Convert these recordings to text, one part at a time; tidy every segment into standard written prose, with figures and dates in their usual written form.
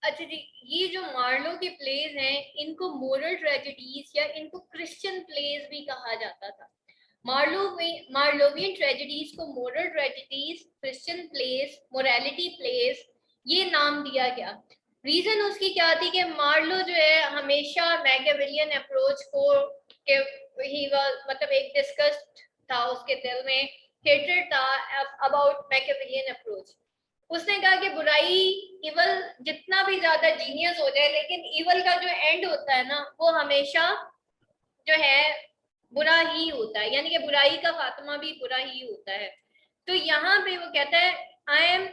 अच्छा जी, ये जो मार्लो के प्लेज हैं इनको मोरल ट्रेजेडीज या इनको क्रिश्चियन प्लेज भी कहा जाता था। मार्लोवियन ट्रेजेडीज को moral tragedies, Christian place, morality place ये नाम दिया गया। रीजन उसकी क्या थी कि मार्लो जो है हमेशा मैकियावेलियन अप्रोच को के ही मतलब एक डिस्कस्ड था उसके दिल में, हेट्रेड था अबाउट मैकियावेलियन अप्रोच। उसने कहा कि बुराई, इवल जितना भी ज्यादा जीनियस हो जाए लेकिन इवल का जो एंड होता है ना वो हमेशा जो है बुरा ही होता है, यानी कि बुराई का खात्मा भी बुरा ही होता है। तो यहाँ पे वो कहता है I am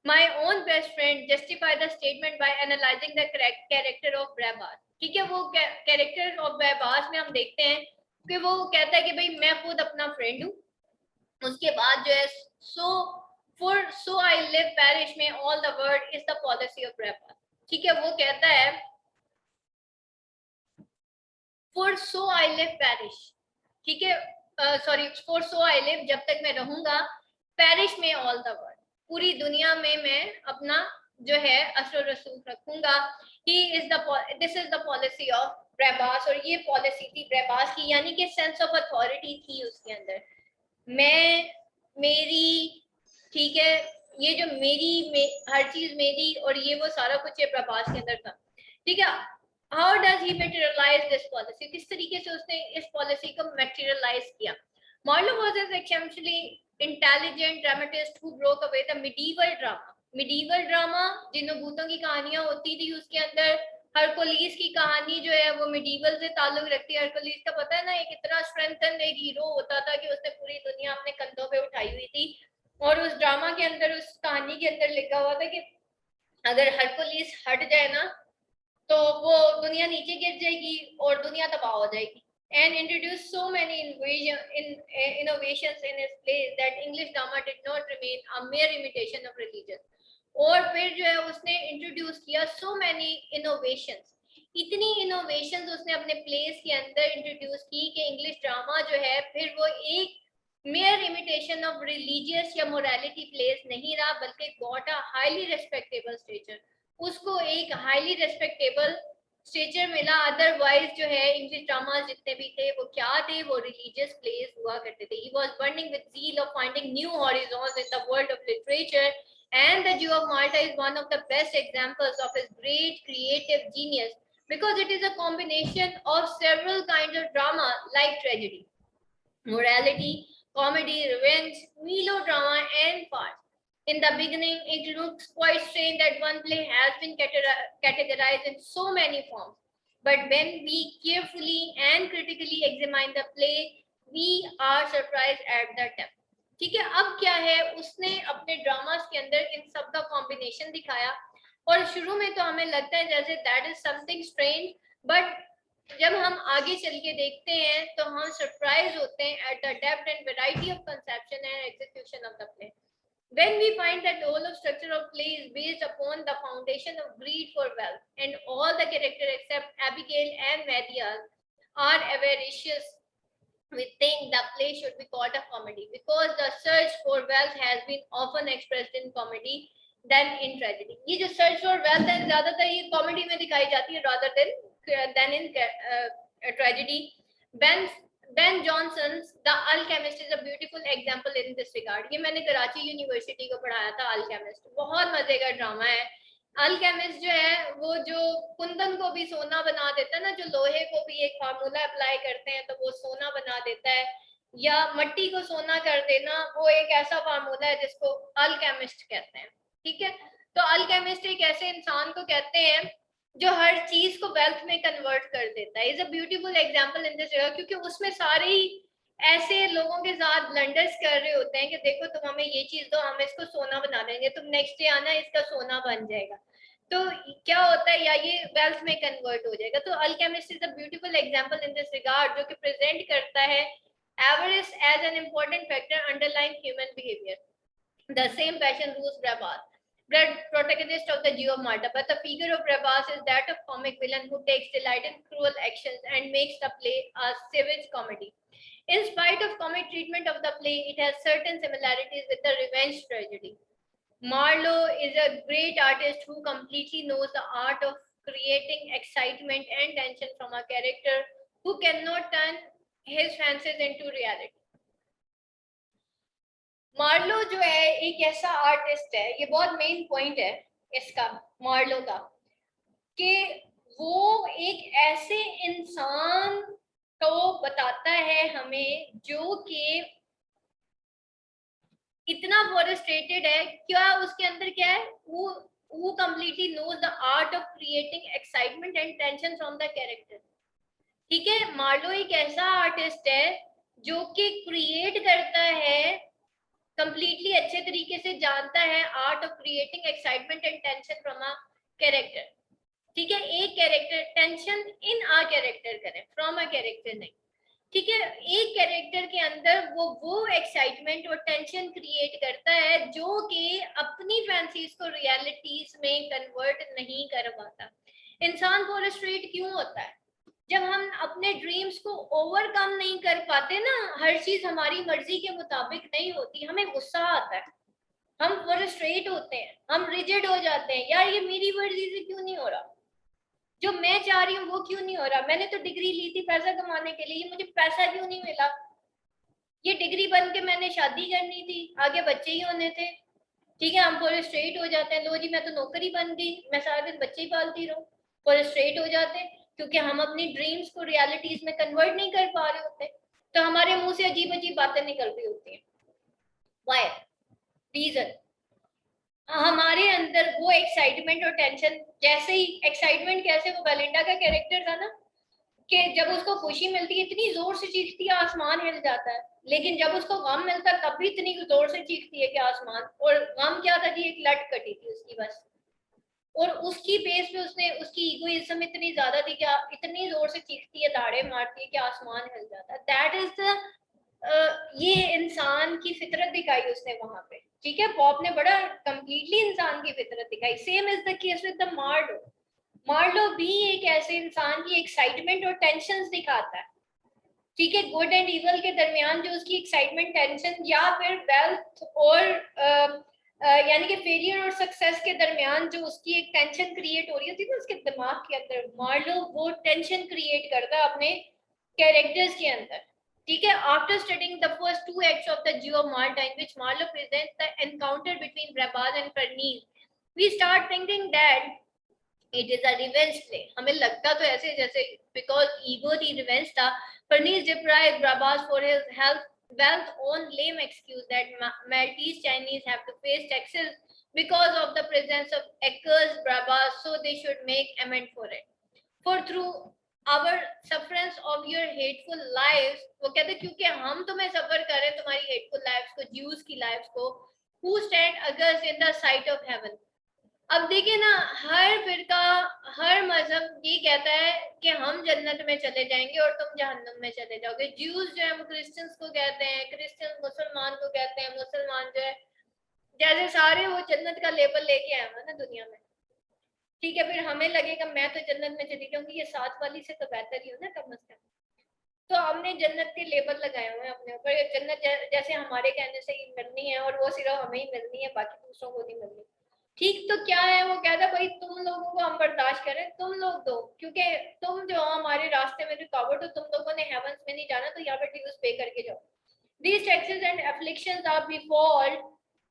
my own best friend justify the statement by analysing the character of Barabas. ठीक है, वो कैरेक्टर ऑफ ब्रेबास में हम देखते हैं कि वो कहता है कि भाई मैं खुद अपना फ्रेंड हूँ। उसके बाद जो है so for so I live perish may all the world is the policy of Barabas. ठीक है, वो कहता है for so I live perish. ठीक है, sorry, for so I live, जब तक मैं रहूंगा, perish may all the world, पूरी दुनिया में मैं अपना जो है असर रसूख रखूंगा। He is the this is the policy of Barabas. और ये पॉलिसी थी ब्रेबास की, यानी कि सेंस ऑफ अथॉरिटी थी उसके अंदर। मैं, मेरी, ठीक है, ये जो हर चीज मेरी और ये वो सारा कुछ ये प्रभास के अंदर था। ठीक है, how does he materialise this policy, किस तरीके से उसने इस पॉलिसी को मटेरियलाइज किया। Marlowe was an exceptionally intelligent dramatist who broke away the medieval drama. Medieval drama जिन भूतों की कहानियां होती थी उसके अंदर हरकुलिस की कहानी जो है वो मिडीवल से ताल्लुक रखती है। हरकुलिस का पता है ना, एक इतना स्ट्रेंथन एक हीरो होता था कि उसने पूरी दुनिया अपने कंधों पे उठाई हुई थी। और उस ड्रामा के अंदर, उस कहानी के अंदर लिखा हुआ था कि अगर हरकुलिस हट जाए ना तो वो दुनिया नीचे गिर जाएगी और दुनिया तबाह हो जाएगी। And introduced so many innovations in his place that English drama did not remain a mere imitation of religion. और फिर जो है उसने इंट्रोड्यूस किया so many innovations, इतनी इनोवेशंस उसने अपने प्लेस के अंदर इंट्रोड्यूस की कि इंग्लिश ड्रामा जो है फिर वो एक mere imitation of religious या morality प्लेस नहीं रहा, बल्कि got a highly respectable stature। उसको एक हाईली रेस्पेक्टेबल स्टेचर मिला। अदरवाइज जो है इंग्लिश ड्रामा जितने भी थे वो क्या थे, वो रिलीजियस प्लेस हुआ करते थे। He was burning with zeal of finding new horizons in the world of literature, and the Jew of Malta is one of the best examples of his great creative genius because it is a combination of several kinds of drama like tragedy, morality, comedy, revenge, melodrama, and farce. In the beginning, it looks quite strange that one play has been categorized in so many forms. But when we carefully and critically examine the play, we are surprised at the depth. ठीक है, अब क्या है, उसने अपने dramas के अंदर इन सब का कॉम्बिनेशन दिखाया। और शुरू में तो हमें लगता है जैसे that is something strange, but जब हम आगे चल के देखते हैं तो हम सरप्राइज होते हैं at the depth and variety of conception and execution of the play. When we find that the whole of structure of play is based upon the foundation of greed for wealth, and all the characters except Abigail and Medias are avaricious, we think the play should be called a comedy because the search for wealth has been often expressed in comedy than in tragedy। ये जो search for wealth है ज्यादातर ये comedy में दिखाई जाती है rather than in tragedy। Ben Johnson's The Alchemist is a beautiful example in this regard। ये मैंने कराची यूनिवर्सिटी को पढ़ाया था। अल्केमिस्ट बहुत मजे का ड्रामा है। अल्केमिस्ट जो है वो जो कुंदन को भी सोना बना देता है ना, जो लोहे को भी एक फार्मूला अप्लाई करते हैं तो वो सोना बना देता है, या मट्टी को सोना कर देना, वो एक ऐसा फार्मूला है जिसको अल्केमिस्ट कहते हैं। ठीक है, तो अल्केमिस्ट एक ऐसे इंसान को कहते हैं जो हर चीज को वेल्थ में कन्वर्ट कर देता है। Is a beautiful example in this जगह, क्योंकि उसमें सारे ही ऐसे लोगों के साथ ब्लंडर्स कर रहे होते हैं कि देखो तुम हमें ये चीज दो, हम इसको सोना बना देंगे, तुम नेक्स्ट डे आना इसका सोना बन जाएगा। तो क्या होता है, या ये वेल्थ में कन्वर्ट हो जाएगा। तो alchemist is a beautiful example in this regard, जो कि प्रेजेंट करता है avarice as an important factor underlying human behavior. The same passion rules Brabaz, protagonist of the Jew of Malta, but the figure of Brabaz is that of comic villain who takes delight in cruel actions and makes the play a savage comedy. In spite of comic treatment of the play, it has certain similarities with the revenge tragedy. Marlowe is a great artist who completely knows the art of creating excitement and tension from a character who cannot turn his fancies into reality. Marlowe जो है एक ऐसा artist है, ये बहुत main point है इसका, Marlowe का, कि वो एक ऐसे इंसान को बताता है हमें जो कि इतना फ्रस्ट्रेटेड है, क्या उसके अंदर क्या है, वो completely knows the art of creating excitement and tension from the character. ठीक है, मार्लो एक ऐसा आर्टिस्ट है जो कि क्रिएट करता है, कंप्लीटली अच्छे तरीके से जानता है art of creating excitement and tension from a character. ठीक है, एक character, tension in a character करें, फ्रॉम अ कैरेक्टर नहीं. ठीक है, एक कैरेक्टर के अंदर वो एक्साइटमेंट और टेंशन क्रिएट करता है जो कि अपनी फैंसीज को रियलिटीज में कन्वर्ट नहीं कर पाता. इंसान फ्रस्ट्रेट क्यों होता है? जब हम अपने ड्रीम्स को ओवरकम नहीं कर पाते ना, हर चीज हमारी मर्जी के मुताबिक नहीं होती, हमें गुस्सा आता है, हम फ्रस्ट्रेट होते हैं, हम रिजिड हो जाते हैं, यार ये मेरी मर्जी से क्यों नहीं हो रहा, जो मैं चाह रही हूँ वो क्यों नहीं हो रहा, मैंने तो डिग्री ली थी पैसा कमाने के लिए, मुझे पैसा क्यों नहीं मिला, ये डिग्री बन के मैंने शादी करनी थी, आगे बच्चे ही होने थे. ठीक है, हम फ्रस्ट्रेट हो जाते हैं, लो जी मैं तो नौकरी बन गई, मैं सारा दिन बच्चे ही पालती रहूं. फ्रस्ट्रेट हो जाते हैं क्योंकि हम अपनी ड्रीम्स को रियलिटीज में कन्वर्ट नहीं कर पा रहे होते, तो हमारे मुंह से अजीब अजीब बातें निकल रही होती हैं. व्हाई? रीजन, हमारे अंदर वो एक्साइटमेंट और टेंशन, जैसे ही एक्साइटमेंट, कैसे वो बेलिंडा का कैरेक्टर था ना, कि जब उसको खुशी मिलती है इतनी जोर से चीखती है आसमान हिल जाता है, लेकिन जब उसको गम मिलता है तब भी इतनी जोर से चीखती है कि आसमान, और गम क्या था कि एक लट कटी थी उसकी बस, और उसकी बेस पे उसने, उसकी ईगोइज्म इतनी ज्यादा थी कि इतनी जोर से चीखती है, दाड़े मारती है कि आसमान हिल जाता है. दैट इज द ये इंसान की फितरत दिखाई उसने वहां पे. ठीक है, पॉप ने बड़ा कंप्लीटली इंसान की फितरत दिखाई. Same is the case with the Marlowe. Marlowe भी एक ऐसे इंसान की एक्साइटमेंट और टेंशन दिखाता है. ठीक है, गुड एंड इवल के दरमियान जो उसकी एक्साइटमेंट, टेंशन, या फिर वेल्थ और यानी कि फेलियर और सक्सेस के दरमियान जो उसकी एक टेंशन क्रिएट हो रही होती है ना उसके दिमाग के अंदर, मार्लो वो टेंशन क्रिएट करता है अपने कैरेक्टर्स के अंदर. ठीक है, after studying the first two acts of the Jew Malta which Marlowe presents the encounter between Barabas and Ferneze, we start thinking that it is a revenge play. हमें लगता तो ऐसे जैसे बिकॉज ईगो थी, रिवेंज था. Ferneze deprived Barabas for his health wealth on lame excuse that Maltese Chinese have to face taxes because of the presence of accursed Brabas, so they should make amend for it. For through our sufferance of your hateful lives, वो कहते क्योंकि हम तुम्हें सफर कर रहे हैं तुम्हारी hateful lives को, Jews की lives को, who stand aghast in the sight of heaven. अब देखिए ना, हर फिरका, हर मजहब ये कहता है कि हम जन्नत में चले जाएंगे और तुम जहन्नुम में चले जाओगे. ज्यूज जो है वो क्रिश्चियंस को कहते हैं, क्रिश्चियन मुसलमान को कहते हैं, मुसलमान जो है जैसे सारे वो जन्नत का लेबल लेके आए हैं ना दुनिया में. ठीक है, फिर हमें लगेगा मैं तो जन्नत में चली जाऊंगी, ये साथ वाली से तो बेहतर ही हो ना कम से कम. तो हमने जन्नत के लेबल लगाए हुए हैं अपने ऊपर, जन्नत जैसे हमारे कहने से ही मिलनी है और वो सिर्फ हमें ही मिलनी है, बाकी दूसरों को नहीं मिलनी. ठीक, तो क्या है, वो कहता भाई तुम लोगों को हम बर्दाश्त करें, तुम लोग दो, क्योंकि तुम जो हमारे रास्ते में रुकावट हो, तुम लोगों ने हेवंस में नहीं जाना, तो यहाँ पे ड्यूज पे करके जाओ. These taxes and afflictions are befall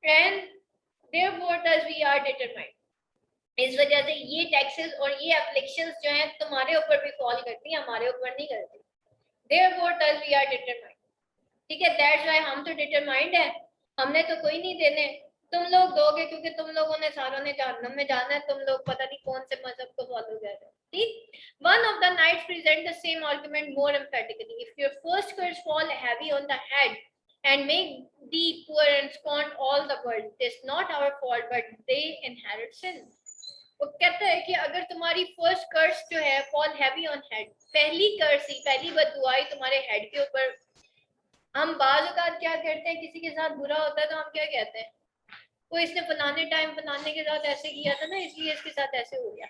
and therefore thus we are determined. इस वजह से ये टैक्सेस और ये एप्लिकेशंस जो हैं तुम्हारे ऊपर भी फॉल करती हैं, हमारे ऊपर नहीं करती. Therefore thus we are determined. ठीक है, दैट्स व्हाई हम तो डिटरमाइंड है, हमने तो कोई नहीं देने, तुम लोग दोगे क्योंकि तुम लोगों ने सारों ने जहन्नम में जाना है, तुम लोग पता नहीं कौन से मजहब को फॉलो कर रहे हो. ठीक, one of the knights present the same argument more emphatically. If your first curse fall heavy on the head and make the poor and scorn all the world, it is not our fault but they inherit sin. वो कहता है कि अगर तुम्हारी first कर्स जो है fall heavy on head, पहली कर्स ही, पहली बददुआई तुम्हारे हेड के ऊपर. हम बाज़ औक़ात क्या करते हैं, किसी के साथ बुरा होता है तो हम क्या कहते हैं, वो इसने फलाने टाइम फलाने के साथ ऐसे किया था ना इसलिए इसके साथ ऐसे हो गया.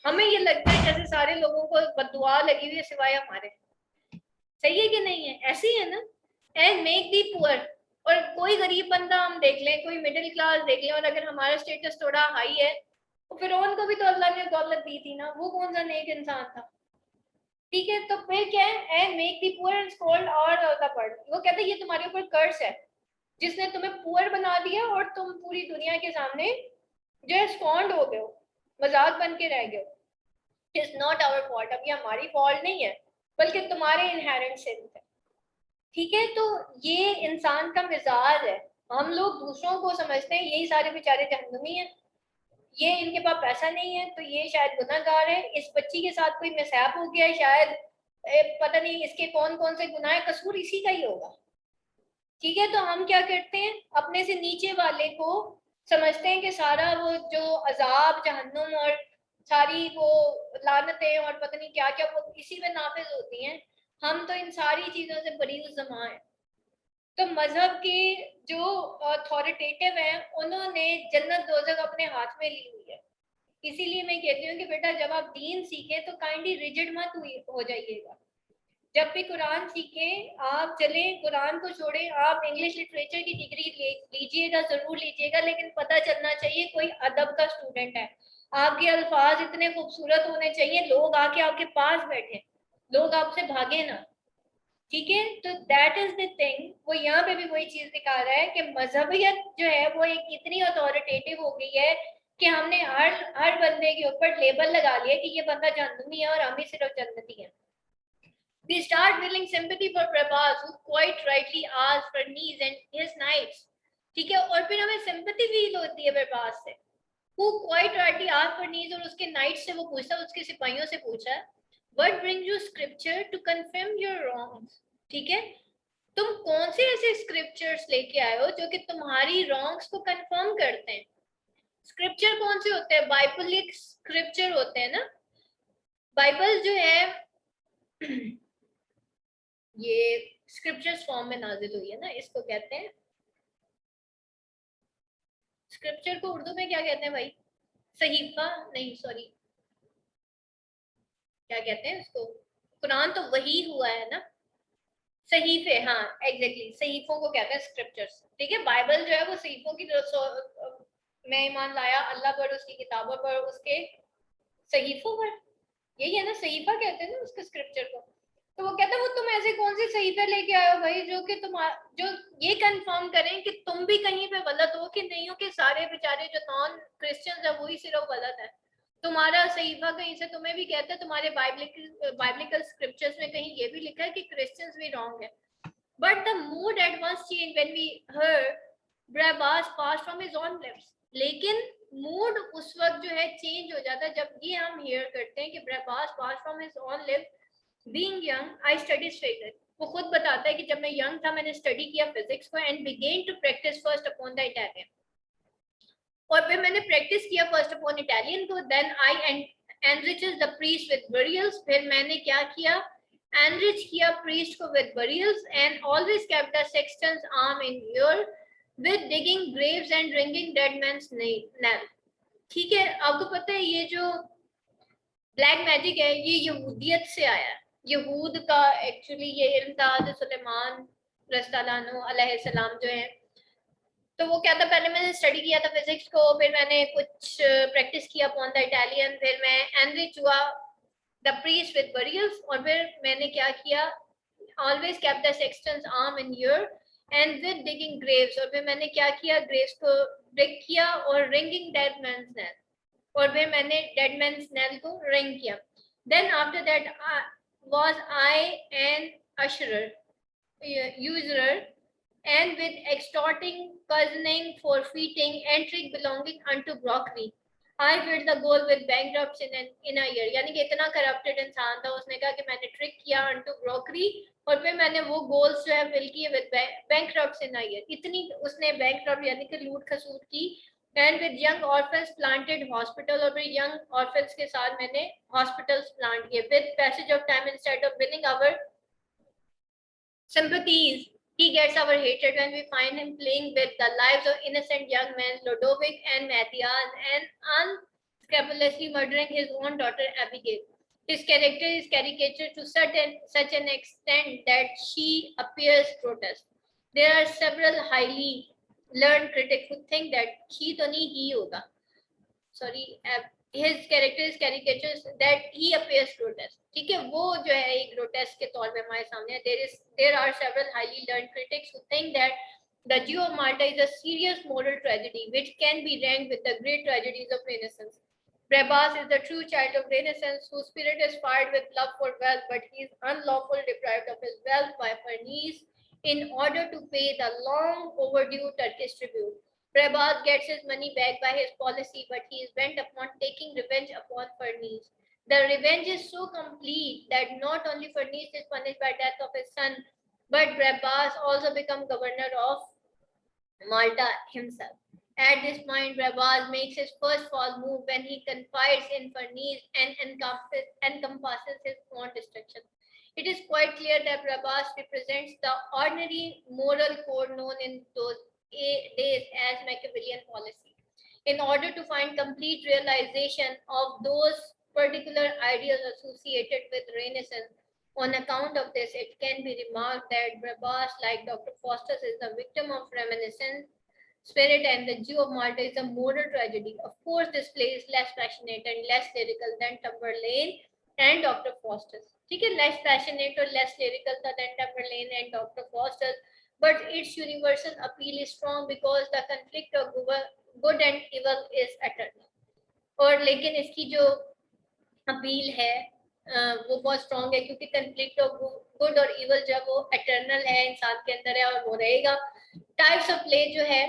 हमें ये लगता है जैसे सारे लोगों को बददुआ लगी हुई है सिवाय हमारे. सही है कि नहीं है? ऐसे ही है ना. एंड मेक दी पुअर, और कोई गरीब बंदा हम देख लें, कोई मिडिल क्लास देख लें, और अगर हमारा स्टेटस थोड़ा हाई है, तो फिर उनको भी तो अल्लाह ने दौलत दी थी ना, वो कौन सा नेक इंसान था? ठीक है, तो फिर क्या है, and make the poor and scold और द बर्ड, वो कहते हैं ये तुम्हारे ऊपर कर्स है, जिसने तुम्हें पुअर बना दिया और तुम पूरी दुनिया के सामने जो है स्कॉन्ड हो गए हो, मजाक बन के रह गए हो। इट्स नॉट आवर फॉल्ट, अब ये हमारी फॉल्ट नहीं है, बल्कि तुम्हारे इनहेरेंट सिंस है। ठीक है, तो ये इंसान का मिजाज है। हम लोग दूसरों को समझते हैं यही सारे बेचारे जहन्नुमी हैं, ये इनके पास पैसा नहीं है तो ये शायद गुनाहगार है, इस बच्ची के साथ कोई मिसहैप हो गया है शायद, पता नहीं इसके कौन कौन से गुनाह, कसूर इसी का ही होगा। ठीक है, तो हम क्या करते हैं, अपने से नीचे वाले को समझते हैं कि सारा वो जो अजाब जहन्नुम और सारी वो लानतें और पता नहीं क्या क्या वो इसी में नाफिज होती हैं। हम तो इन सारी चीजों से बरी जमा है। तो मजहब के जो अथॉरिटेटिव हैं उन्होंने जन्नत दोजख अपने हाथ में ली हुई है। इसीलिए मैं कहती हूँ कि बेटा जब आप दीन सीखे तो काइंडली रिजिड मत हो जाइएगा। जब भी कुरान सीखे आप चले, कुरान को छोड़े, आप इंग्लिश लिटरेचर की डिग्री लीजिएगा, जरूर लीजिएगा, लेकिन पता चलना चाहिए कोई अदब का स्टूडेंट है। आपके अल्फाज इतने खूबसूरत होने चाहिए, लोग आके आपके पास बैठे, लोग आपसे भागे ना। ठीक है, तो दैट इज द थिंग, वो यहाँ पे भी वही चीज दिखा रहा है कि मजहबियत जो है वो एक इतनी अथॉरिटेटिव हो गई है कि हमने हर हर बंदे के ऊपर लेबल लगा लिया कि ये बंदा जहन्नमी है और हम ही सिर्फ जन्नती हैं। We start feeling sympathy for Prabhas, who quite rightly asked for knees and his knights. ठीक है, और फिर हमें sympathy feel होती है प्रभास से, who quite rightly asked for knees, और उसके knights से वो पूछता है, उसके सिपाहियों से पूछा है, what brings you scripture to confirm your wrongs? ठीक है, तुम कौन से ऐसे स्क्रिप्चर्स लेके आए हो जो कि तुम्हारी रॉन्ग्स को कंफर्म करते हैं? स्क्रिप्चर कौन से होते हैं? बाइबलिक स्क्रिप्चर होते हैं ना। बाइबल जो है ये स्क्रिप्चर्स फॉर्म में नाजिल हुई है ना, इसको कहते हैं स्क्रिप्चर को उर्दू में क्या कहते हैं भाई? सहीफा नहीं, सॉरी, क्या कहते हैं उसको? कुरान तो वही हुआ है ना, सहीफे, हाँ एग्जैक्टली, सहीफों को कहते हैं स्क्रिप्चर्स। ठीक है, बाइबल जो है वो सहीफों की मैं ईमान लाया अल्लाह पर, उसकी किताबों पर, उसके सहीफों पर, यही है ना, सहीफा कहते हैं ना उसके स्क्रिप्चर को। तो वो कहता है वो तुम ऐसे कौन से सहीफे लेके आए हो भाई जो कि तुम जो ये कंफर्म करें कि तुम भी कहीं पे गलत हो कि नहीं हो, कि सारे बेचारे जो नॉन क्रिश्चियंस है वही सिर्फ गलत है। तुम्हारा सहीफा कहीं से तुम्हें भी कहता है, तुम्हारे बाइबलिकल स्क्रिप्चर्स में कहीं ये भी लिखा है कि क्रिश्चियंस भी रॉन्ग है। But the mood at once change when we heard Brabus passed from his own lips. लेकिन मूड उस वक्त जो है चेंज हो जाता है जब ये हम हियर करते हैं कि Brabus passed from his own lips. Being young, I studied physics. वो खुद बताता है कि जब मैं यंग था मैंने स्टडी किया फिजिक्स को, and begin to practise first upon the Italian, और फिर मैंने प्रैक्टिस किया फर्स्ट अपॉन इटालियन को, then I enriches the priest with burials, फिर मैंने क्या किया, एनरिच किया प्रीस्ट को with burials, and always kept the sexton's arm in your with digging graves and ringing dead man's knell. ठीक है, आपको पता है ये जो ब्लैक मैजिक है ये यहूदियत से आया है, यहूद का एक्चुअली ये इल्म था। सुलेमान अलैहिस्सलाम जो है, तो वो क्या था, पहले मैंने स्टडी किया था फिजिक्स को, फिर मैंने कुछ प्रैक्टिस किया अपॉन द इटालियन, फिर मैं एनरिच हुआ द प्रीस्ट विद बरियल्स, और फिर मैंने क्या किया, always kept the sexton's arm in your and with digging graves, और फिर मैंने क्या किया, ग्रेव्स को डिग किया और रिंगिंग डेड मैन्स नेल, और फिर मैंने डेड मैन्स नेल को रिंग किया। Then after that was I an usurer usurer, and with extorting, cozening, forfeiting, and trick belonging unto grockery. I filled the goal with bankrupts in a year. यानी कि इतना corrupted इंसान था, उसने कहा कि मैंने ट्रिक किया unto grockery, और फिर मैंने वो गोल्स जो है फिल किए with bankrupts in a year. इतनी उसने bankrupt यानी कि लूट खसूट की, and with young orphans planted hospital, और फिर young orphans के साथ मैंने hospitals plant किए, with passage of time instead of winning our sympathies, he gets our hatred when we find him playing with the lives of innocent young men, Lodovic and Matthias, and unscrupulously murdering his own daughter Abigail. His character is caricatured to such an extent that she appears grotesque. There are several highly learned critics who think that he तो नहीं ही होगा, sorry, his character is caricatures that he appears grotesque. ठीक है, वो जो है एक grotesque के तौर पे हमारे सामने है. There are several highly learned critics who think that the Jew of Malta is a serious moral tragedy which can be ranked with the great tragedies of Renaissance. Brabazz is the true child of Renaissance whose spirit is fired with love for wealth, but he is unlawfully deprived of his wealth by Farnese in order to pay the long overdue Turkish tribute. Brabazz gets his money back by his policy, but he is bent upon taking revenge upon Farnese. The revenge is so complete that not only Farnese is punished by death of his son, but Brabazz also becomes governor of Malta himself. At this point, Brabazz makes his first foul move when he confides in Farnese and encompasses his own destruction. It is quite clear that Brabazz represents the ordinary moral code known in those days as Machiavellian policy. In order to find complete realization of those particular ideas associated with Renaissance, on account of this, it can be remarked that Brabazz, like Dr. Faustus, is the victim of reminiscence spirit, and the Jew of Malta is a moral tragedy. Of course, this play is less passionate and less lyrical than Tamburlaine and Dr. Faustus. ठीक है, less passionate or less lyrical than Tamburlaine and Dr. Faustus, but its universal appeal is strong because the conflict of good and evil is eternal. और लेकिन इसकी जो appeal है वो बहुत strong है क्योंकि कंफ्लिक्ट ऑफ गुड और इवल जब वो एटर्नल है, इंसान के अंदर है और वो रहेगा. टाइप्स ऑफ प्ले जो है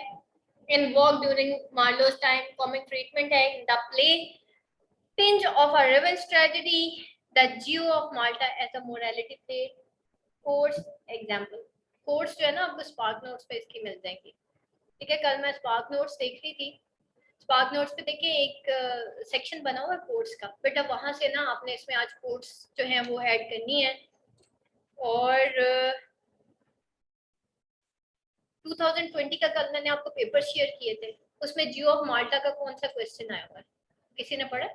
involve during Marlowe's time, comic treatment है in the play, tinge of a revenge tragedy, the Jew of Malta as a morality play. Course example, course जो है ना आपको स्पार्क नोट्स पे इसकी मिल जाएंगी. ठीक है, कल मैं स्पार्क नोट्स देख रही थी. स्पार्क नोट्स पे देखिए एक सेक्शन बना हुआ है कोर्स का. बेटा वहां से ना आपने इसमें आज कोर्स जो है वो ऐड करनी है. और 2020 का कल मैंने आपको पेपर शेयर किए थे, उसमें जियो ऑफ माल्टा का कौन सा क्वेश्चन आया हुआ है, किसी ने पढ़ा?